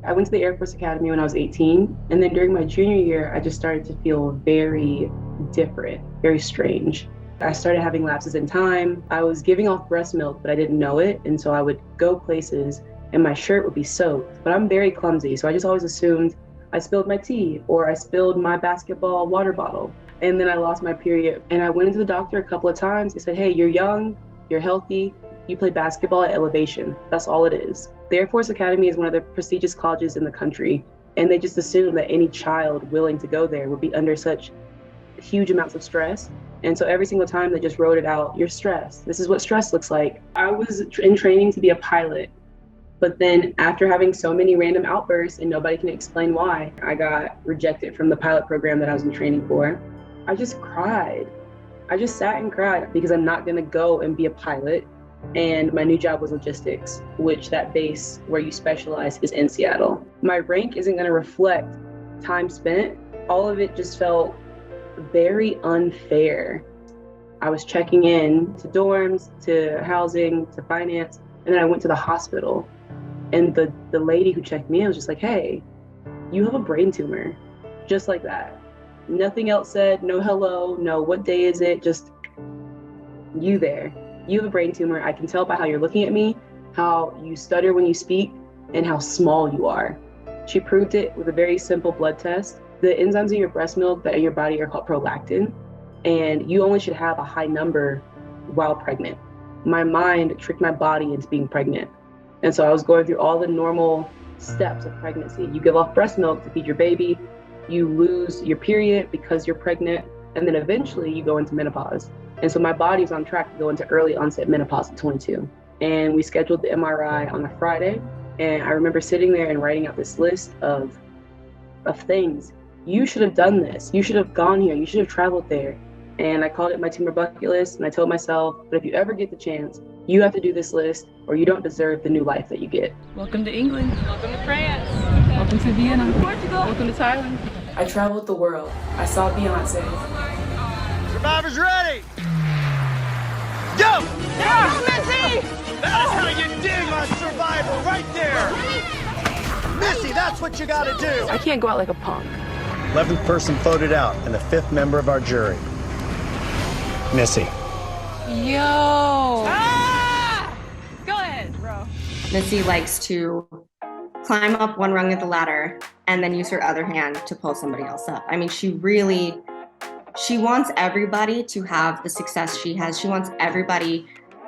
I went to the Air Force Academy when I was 18, and then during my junior year, I just started to feel very different, very strange. I started having lapses in time. I was giving off breast milk, but I didn't know it, and so I would go places and my shirt would be soaked. But I'm very clumsy, so I just always assumed I spilled my tea or I spilled my basketball water bottle. And then I lost my period, and I went into the doctor a couple of times. They said, hey, you're young, you're healthy, you play basketball at elevation. That's all it is. The Air Force Academy is one of the prestigious colleges in the country, and they just assumed that any child willing to go there would be under such huge amounts of stress. And so every single time they just wrote it out, you're stressed. This is what stress looks like. I was in training to be a pilot, but then after having so many random outbursts and nobody can explain why, I got rejected from the pilot program that I was in training for. I just cried. I just sat and cried because I'm not gonna go and be a pilot. And my new job was logistics, which that base where you specialize is in Seattle. My rank isn't gonna reflect time spent. All of it just felt very unfair. I was checking in to dorms, to housing, to finance, and then I went to the hospital. And the lady who checked me in was just like, hey, you have a brain tumor. Just like that. Nothing else said, no hello, no what day is it, just you there. You have a brain tumor. I can tell by how you're looking at me, how you stutter when you speak, and how small you are. She proved it with a very simple blood test. The enzymes in your breast milk that in your body are called prolactin, and you only should have a high number while pregnant. My mind tricked my body into being pregnant. And so I was going through all the normal steps of pregnancy. You give off breast milk to feed your baby, you lose your period because you're pregnant, and then eventually you go into menopause. And so my body was on track to go into early onset menopause at 22. And we scheduled the MRI on a Friday. And I remember sitting there and writing out this list of things. You should have done this. You should have gone here. You should have traveled there. And I called it my tumor bucket list. And I told myself, but if you ever get the chance, you have to do this list or you don't deserve the new life that you get. Welcome to England. Welcome to France. Welcome to Vienna. Portugal. Welcome to Thailand. I traveled the world. I saw Beyonce. Survivors ready! Go! Yeah, Missy! That's how you dig on survival, right there! Missy, that's what you gotta do! I can't go out like a punk. 11th person voted out, and the 5th member of our jury. Missy. Yo! Ah! Go ahead, bro. Missy likes to climb up one rung of the ladder and then use her other hand to pull somebody else up. I mean, she wants everybody to have the success she has. She wants everybody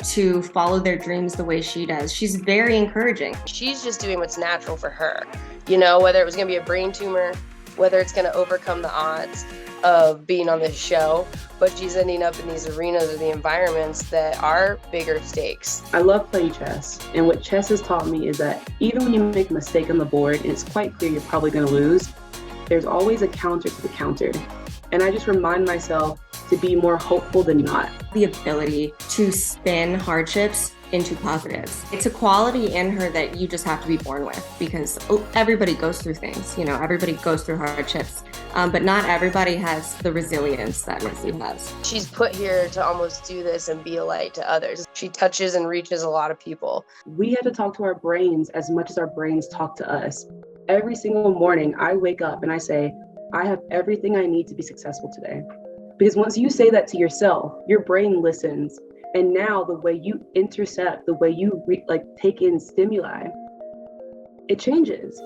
to follow their dreams the way she does. She's very encouraging. She's just doing what's natural for her. You know, whether it was going to be a brain tumor, whether it's going to overcome the odds of being on this show, but she's ending up in these arenas or the environments that are bigger stakes. I love playing chess, and what chess has taught me is that even when you make a mistake on the board and it's quite clear you're probably going to lose, there's always a counter to the counter. And I just remind myself to be more hopeful than not. The ability to spin hardships into positives. It's a quality in her that you just have to be born with, because everybody goes through things, you know, everybody goes through hardships, but not everybody has the resilience that Missy has. She's put here to almost do this and be a light to others. She touches and reaches a lot of people. We have to talk to our brains as much as our brains talk to us. Every single morning, I wake up and I say, I have everything I need to be successful today. Because once you say that to yourself, your brain listens. And now the way you intercept, the way you take in stimuli, it changes.